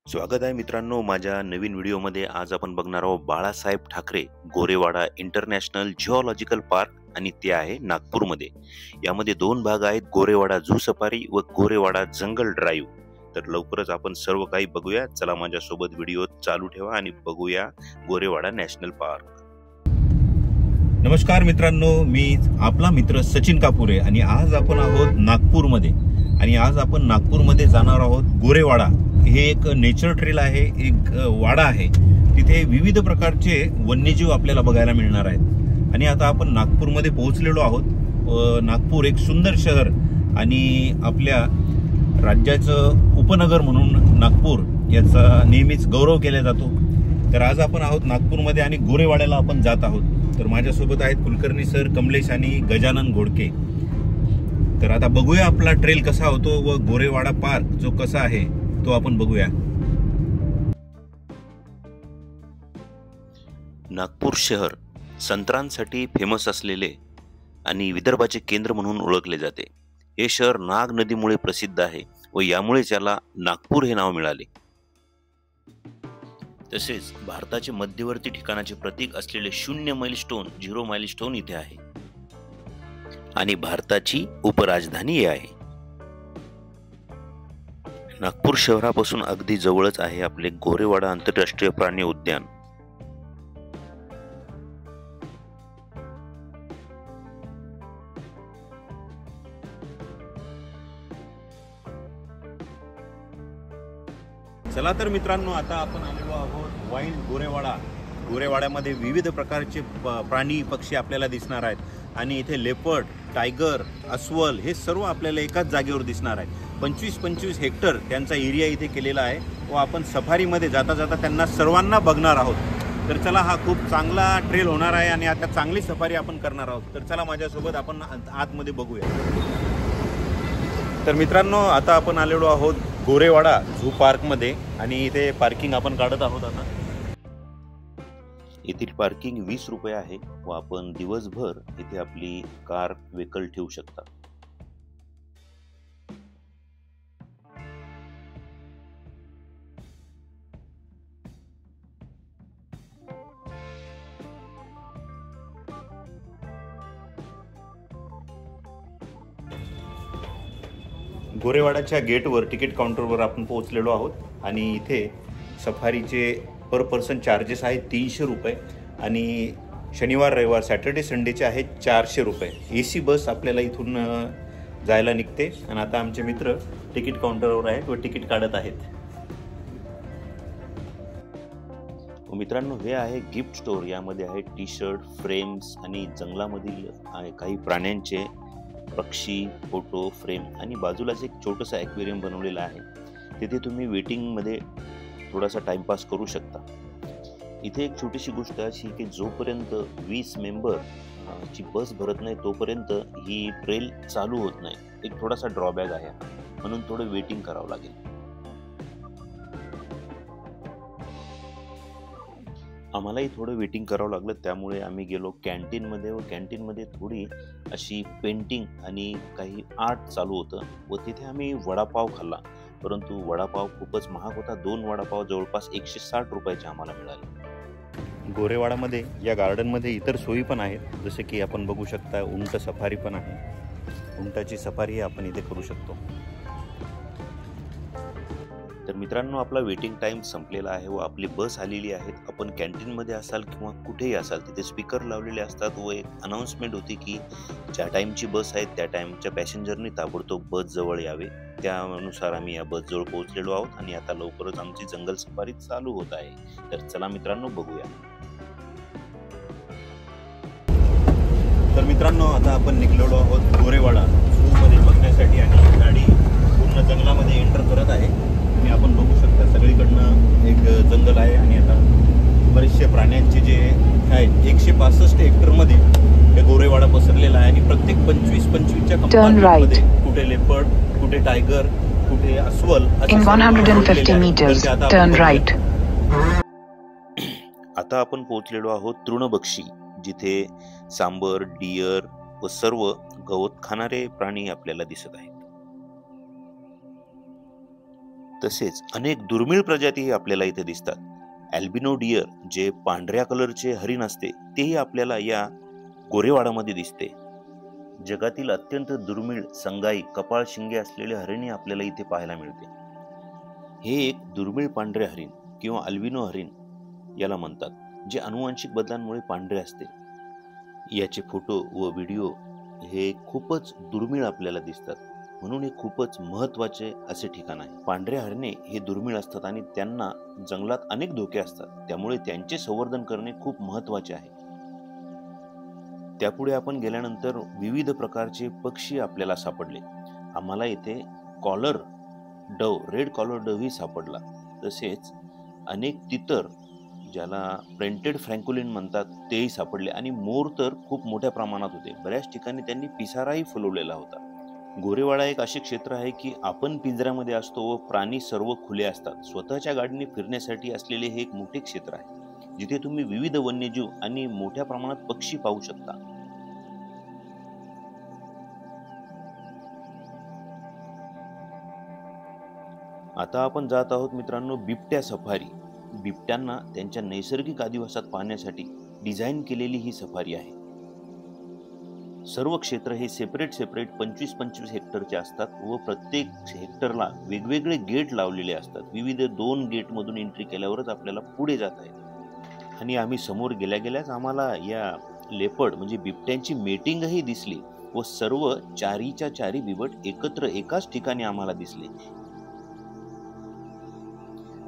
स्वागत आहे मित्रांनो माझ्या नवीन व्हिडिओमध्ये। आज आपण बघणार आहोत Balasaheb Thackeray Gorewada international geological park आणि ते आहे नागपूरमध्ये। यामध्ये दोन भाग आहेत, गोरेवाडा झू सफारी व गोरेवाडा जंगल ड्राईव्ह। तर लवकरच आपण सर्व काही बघूया। चला माझ्यासोबत व्हिडिओ चालू ठेवा आणि बघूया गोरेवाडा नॅशनल पार्क। नमस्कार मित्रांनो, मी आपला मित्र सचिन कापुरे आणि आज आपण आहोत नागपूरमध्ये आणि आज आपण नागपूरमध्ये जाणार आहोत गोरेवाडा। हे एक नेचर ट्रेल आहे, एक वाडा आहे। तिथे विविध प्रकारचे वन्यजीव आपल्याला बघायला मिळणार आहेत आणि आता आपण नागपूरमध्ये पोहोचलेलो आहोत। नागपूर एक सुंदर शहर आणि आपल्या राज्याचं उपनगर म्हणून नागपूर याचा नेहमीच गौरव केला जातो। तर आज आपण आहोत नागपूरमध्ये आणि गोरेवाड्याला आपण जात आहोत। तर माझ्यासोबत आहेत कुलकर्णी सर, कमलेश आणि गजानन घोडके। तर आता बघूया आपला ट्रेल कसा होतो व गोरेवाडा पार्क जो कसा आहे तो आपण बघूया। नागपूर शहर संत्रांसाठी फेमस असलेले आणि विदर्भाचे केंद्र म्हणून ओळखले जाते। हे शहर नाग नदीमुळे प्रसिद्ध आहे व यामुळे याला नागपूर हे नाव मिळाले। तसेच भारताचे मध्यवर्ती ठिकाणाचे प्रतीक असलेले 0 माइलस्टोन 0 माइलस्टोन इथे आहे आणि भारताची उपराजधानी हे आहे। नागपूर शहरापासून अगदी जवळच आहे आपले गोरेवाडा आंतरराष्ट्रीय प्राणी उद्यान। चला तर मित्रांनो, आता आपण आलेलो आहोत वाईल्ड गोरेवाडा। गोरेवाड्यामध्ये विविध प्रकारचे प्राणी पक्षी आपल्याला दिसणार आहेत आणि इथे लेपर्ड, टायगर, अस्वल हे सर्व आपल्याला एकाच जागेवर दिसणार आहे। 25-25 हेक्टर त्यांचा एरिया इथे केलेला आहे व आपण सफारीमध्ये जाता जाता त्यांना सर्वांना बघणार आहोत। तर चला, हा खूप चांगला ट्रेल होणार आहे आणि आता चांगली सफारी आपण करणार आहोत। तर चला माझ्यासोबत आपण आतमध्ये बघूया। तर मित्रांनो, आता आपण आलेलो आहोत गोरेवाडा झू पार्कमध्ये आणि इथे पार्किंग आपण काढत आहोत। आता येथील पार्किंग 20 रुपये आहे व आपण दिवसभर इथे आपली कार व्हेकल ठेवू शकता। गोरेवाड्याच्या गेटवर तिकीट काउंटरवर आपण पोहोचलेलो आहोत आणि इथे सफारीचे पर पर्सन चार्जेस आहेत 300 रुपये आणि शनिवार रविवार सॅटर्डे संडेचे आहेत 400 रुपये। AC बस आपल्याला इथून जायला निघते आणि आता आमचे मित्र तिकीट काउंटरवर आहेत व तिकीट काढत आहेत। मित्रांनो, हे आहे गिफ्ट स्टोर। यामध्ये आहे टी शर्ट, फ्रेम्स आणि जंगलामधील काही प्राण्यांचे पक्षी फोटो फ्रेम आणि बाजूलाच एक छोटंसं ॲक्वेरियम बनवलेलं आहे। तिथे तुम्ही वेटिंगमध्ये थोडासा टाइमपास करू शकता। इथे एक छोटीशी गोष्ट अशी की जोपर्यंत 20 मेंबर ची बस भरत नाही तोपर्यंत ही ट्रेल चालू होत नाही। एक थोडासा ड्रॉबॅक आहे, म्हणून थोडं वेटिंग करावं लागेल। आम्हालाही थोडं वेटिंग करावं लागलं, त्यामुळे आम्ही गेलो कॅन्टीनमध्ये व कॅन्टीनमध्ये थोडी अशी पेंटिंग आणि काही आर्ट चालू होतं व तिथे आम्ही वडापाव खाल्ला। परंतु वडापाव खूपच महाग होता। 2 वडापाव जवळपास 160 रुपयाचे आम्हाला मिळाले। गोरेवाडामध्ये या गार्डनमध्ये इतर सोयी पण आहेत, जसे की आपण बघू शकता उंट सफारी पण आहे। उंटाची सफारी आपण इथे करू शकतो। तर मित्रांनो, आपला वेटिंग टाइम संपलेला आहे व आपली बस आलेली आहे। आपण कॅन्टीनमध्ये असाल किंवा कुठेही असाल तिथे स्पीकर लावलेले असतात व एक अनाउन्समेंट होती की ज्या टाईमची बस आहे त्या टाईमच्या पॅसेंजरनी ताबडतोब बस जवळ यावे। त्यानुसार आम्ही या बस जवळ पोहोचलेलो आहोत आणि आता लवकरच आमची जंगल सफारी चालू होत आहे। तर चला मित्रांनो, बघूया। तर मित्रांनो, आता आपण निघलेलो आहोत गोरेवाडा झू मध्ये बघण्यासाठी आणि गाडी पूर्ण जंगलामध्ये एंटर करत आहे आणि आपण बघू शकता सगळीकडनं एक जंगल आहे आणि आता बरेचसे प्राण्यांचे जे आहेत 165 हेक्टरमध्ये हे गोरेवाडा पसरलेला आहे आणि प्रत्येक 25-25च्या कंपार्टमेंटमध्ये कुठे लेपर्ड, कुठे टायगर, कुठे अस्वल In 150 meters, turn right. आता आपण पोहोचलेलो आहोत तृणभक्षी, जिथे सांबर, डियर व सर्व गवत खाणारे प्राणी आपल्याला दिसत आहेत। तसेच अनेक दुर्मिळ प्रजातीही आपल्याला इथे दिसतात। अल्बिनो डियर जे पांढऱ्या कलरचे हरिण असते तेही आपल्याला या गोरेवाडामध्ये दिसते। जगातील अत्यंत दुर्मिळ संगाई कपाळ शिंगे असलेले हरिणी आपल्याला इथे पाहायला मिळते। हे एक दुर्मिळ पांढरे हरिण किंवा अल्बिनो हरिण याला म्हणतात, जे अनुवांशिक बदलांमुळे पांढरे असते। याचे फोटो व व्हिडिओ हे खूपच दुर्मिळ आपल्याला दिसतात, म्हणून हे खूपच महत्त्वाचे असे ठिकाण आहे। पांढरे हरणे हे दुर्मिळ असतात आणि त्यांना जंगलात अनेक धोके असतात, त्यामुळे त्यांचे संवर्धन करणे खूप महत्त्वाचे आहे। त्यापुढे आपण गेल्यानंतर विविध प्रकारचे पक्षी आपल्याला सापडले। आम्हाला इथे collar dove, red collar dove ही सापडला। तसेच अनेक तितर, ज्याला प्रिंटेड फ्रँकोलिन म्हणतात, तेही सापडले आणि मोर तर खूप मोठ्या प्रमाणात होते। बऱ्याच ठिकाणी त्यांनी पिसाराही फुलवलेला होता। गोरेवाडा एक असे क्षेत्र आहे की आपण पिंजऱ्यामध्ये असतो व प्राणी सर्व खुले असतात। स्वतःच्या गाडीने फिरण्यासाठी असलेले हे एक मोठे क्षेत्र आहे, जिथे तुम्ही विविध वन्यजीव आणि मोठ्या प्रमाणात पक्षी पाहू शकता। आता आपण जात आहोत मित्रांनो बिबट्या सफारी। बिबट्यांना त्यांच्या नैसर्गिक अधिवासात पाहण्यासाठी डिझाईन केलेली ही सफारी आहे। सर्व क्षेत्र हे सेपरेट 25-25 हेक्टरचे असतात व प्रत्येक हेक्टरला वेगवेगळे गेट लावलेले असतात। विविध 2 गेट मधून एंट्री केल्यावरच आपल्याला पुढे जाता येते। आणि आम्ही समोर गेल्याच आम्हाला या लेपर्ड म्हणजे बिबट्यांची मेटिंगही दिसली व सर्व चारीच्या चारी बिबट एकत्र एकाच ठिकाणी आम्हाला दिसले।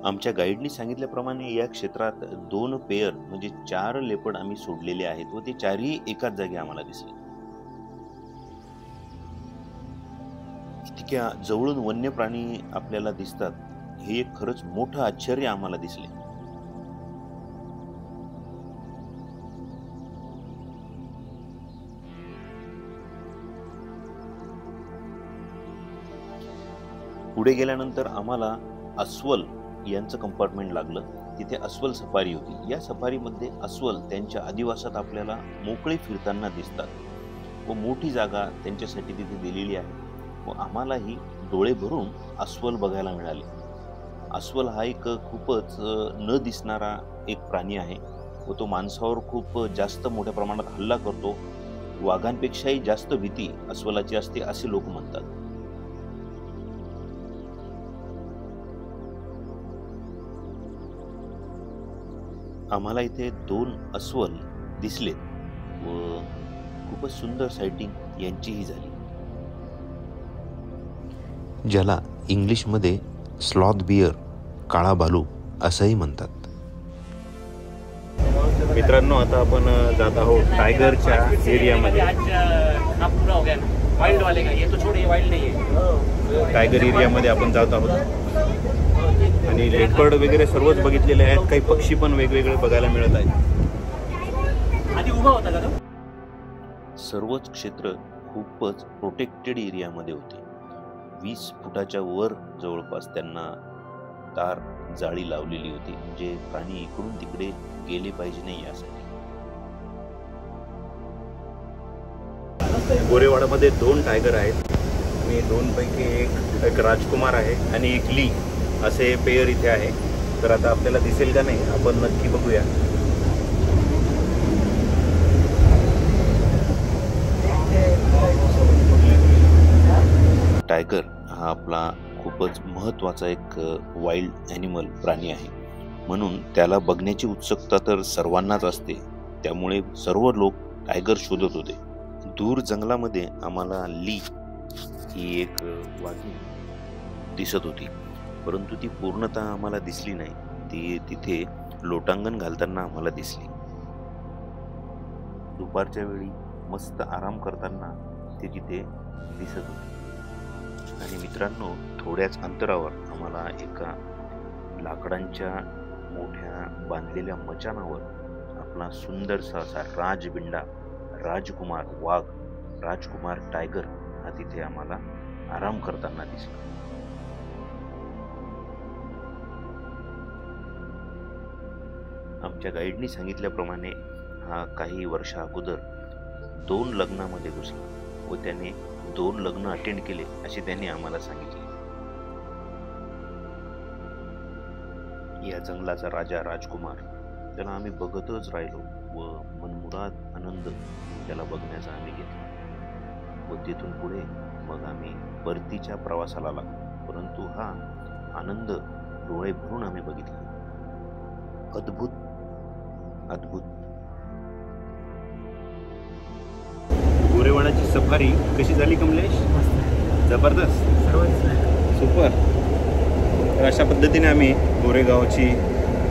आमच्या गाईडनी सांगितल्याप्रमाणे या क्षेत्रात 2 पेअर म्हणजे 4 लेपर्ड आम्ही सोडलेले आहेत व ते चारही एकाच जागी आम्हाला दिसले। इतक्या जवळून वन्य प्राणी आपल्याला दिसतात, हे एक खरंच मोठं आश्चर्य आम्हाला दिसले। पुढे गेल्यानंतर आम्हाला अस्वल यांचं कंपार्टमेंट लागलं। तिथे अस्वल सफारी होती। या सफारीमध्ये अस्वल त्यांच्या अधिवासात आपल्याला मोकळे फिरताना दिसतात व मोठी जागा त्यांच्यासाठी तिथे दिलेली आहे व आम्हालाही डोळे भरून अस्वल बघायला मिळाले। अस्वल हा एक खूपच न दिसणारा एक प्राणी आहे व तो माणसावर खूप जास्त मोठ्या प्रमाणात हल्ला करतो। वाघांपेक्षाही जास्त भीती अस्वलाची असते असे लोक म्हणतात। आम्हाला इथे 2 अस्वल दिसलेत व खूपच सुंदर सायटिंग यांचीही झाली, ज्याला इंग्लिशमध्ये स्लॉथ बियर, काळा भालू असंही म्हणतात। मित्रांनो, आता आपण जात आहोत टायगरच्या एरियामध्ये। टायगर एरियामध्ये आपण जात आहोत आणि लेपर्ड वगैरे सर्वच बघितलेले आहेत। काही पक्षी पण वेगवेगळे बघायला मिळत आहेत। आधी उभा होता का? सर्वच क्षेत्र खूपच प्रोटेक्टेड एरियामध्ये होते। 20 फुटाच्या वर जवळपास त्यांना तार जाळी लावलेली होती, म्हणजे प्राणी इकडून तिकडे गेले पाहिजे नाही यासाठी। गोरेवाडामध्ये 2 टायगर आहेत आणि 2 पैकी एक राजकुमार आहे आणि एक ली असे पेयर इथे आहे। तर आता आपल्याला दिसेल का नाही आपण नक्की बघूया। टायगर हा आपला खूपच महत्त्वाचा एक वाईल्ड ॲनिमल प्राणी आहे, म्हणून त्याला बघण्याची उत्सुकता तर सर्वांनाच असते। त्यामुळे सर्व लोक टायगर शोधत होते। दूर जंगलामध्ये आम्हाला ली ही एक वाघीण दिसत होती, परंतु ती पूर्णतः आम्हाला दिसली नाही। ती तिथे लोटांगण घालताना आम्हाला दिसली। दुपारच्या वेळी मस्त आराम करताना ती तिथे दिसत होती। आणि मित्रांनो, थोड्याच अंतरावर आम्हाला एका लाकडांच्या मोठ्या बांधलेल्या मचानावर आपला सुंदरसा असा राजबिंडा, राजकुमार वाघ, राजकुमार टायगर हा तिथे आम्हाला आराम करताना दिसला। आमच्या गाईडनी सांगितल्याप्रमाणे हा काही वर्षा अगोदर 2 लग्नामध्ये घुसला व त्याने 2 लग्न अटेंड केले असे त्यांनी आम्हाला सांगितले। या जंगलाचा राजा राजकुमार, त्याला आम्ही बघतच राहिलो व मनमुराद आनंद त्याला बघण्याचा आम्ही घेतला व तिथून पुढे मग आम्ही परतीच्या प्रवासाला लागलो. परंतु हा आनंद डोळे भरून आम्ही बघितला. अद्भुत अद्भुत. गोरेवाडाची सफारी कशी झाली कमलेश? जबरदस्त, सुपर. तर अशा पद्धतीने आम्ही गोरेगावची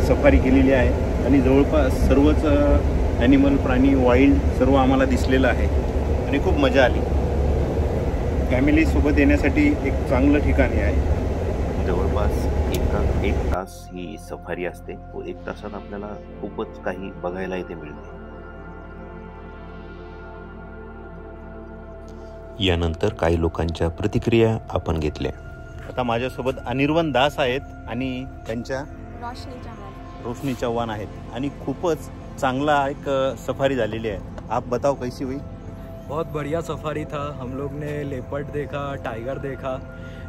सफारी केलेली आहे आणि जवळपास सर्वच ॲनिमल, प्राणी, वाईल्ड सर्व आम्हाला दिसलेलं आहे आणि खूप मजा आली. फॅमिलीसोबत येण्यासाठी एक चांगलं ठिकाण आहे. जवळपास एक तास ही सफारी असते व 1 तासात आपल्याला खूपच काही बघायला इथे मिळते. यानंतर काही लोकांच्या प्रतिक्रिया आपण घेतल्या. आता माझ्यासोबत अनिर्वन दास आहेत आणि त्यांच्या रोशनी चव्हाण आहेत आणि खूपच चांगला एक सफारी झालेली आहे. आप बताओ कैसी हुई? बहुत बढ़िया सफारी था. हम लोग ने लेपर्ड देखा, टाइगर देखा.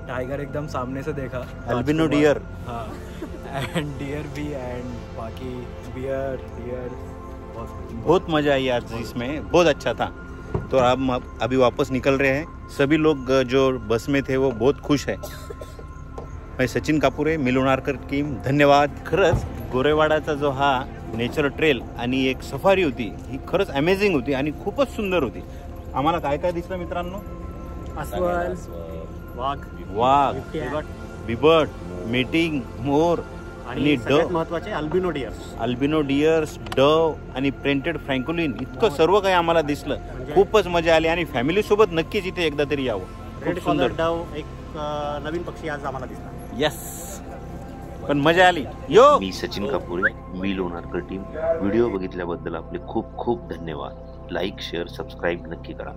टाइगर एकदम सामने से देखा. Albino deer. हाँ, एंड डियर भी, एंड बाकी बियर. बहुत मजा आई आज इसमें, बहुत अच्छा था. तो हम अभी वापस निकल रहे हैं. सभी लोग जो बस में थे वो बहुत खुश है. मैं सचिन कापुरे, मिलोनारकर टीम, धन्यवाद. खरंच गोरेवाडाचा जो हा नेचर ट्रेल आणि एक सफारी होती ही खरंच अमेझिंग होती आणि खूपच सुंदर होती. आम्हाला काय काय दिसलं मित्रांनो? अस्वल, वाघ, बिबट, मीटिंग, मोर आणि महत्वाचे अल्बिनो डियर्स, डव आणि प्रिंटेड फ्रँकोलिन, इतकं सर्व काही आम्हाला दिसलं. खूपच मजा आली आणि फॅमिली सोबत नक्कीच इथे एकदा तरी यावं. रेड कॉलर डव एक नवीन पक्षी आज आम्हाला दिसला. यस, पण मजा आली. मी सचिन कापुरे, मी लोणारकर टीम. व्हिडिओ बघितल्याबद्दल आपले खूप खूप धन्यवाद. लाईक, शेअर, सबस्क्राईब नक्की करा.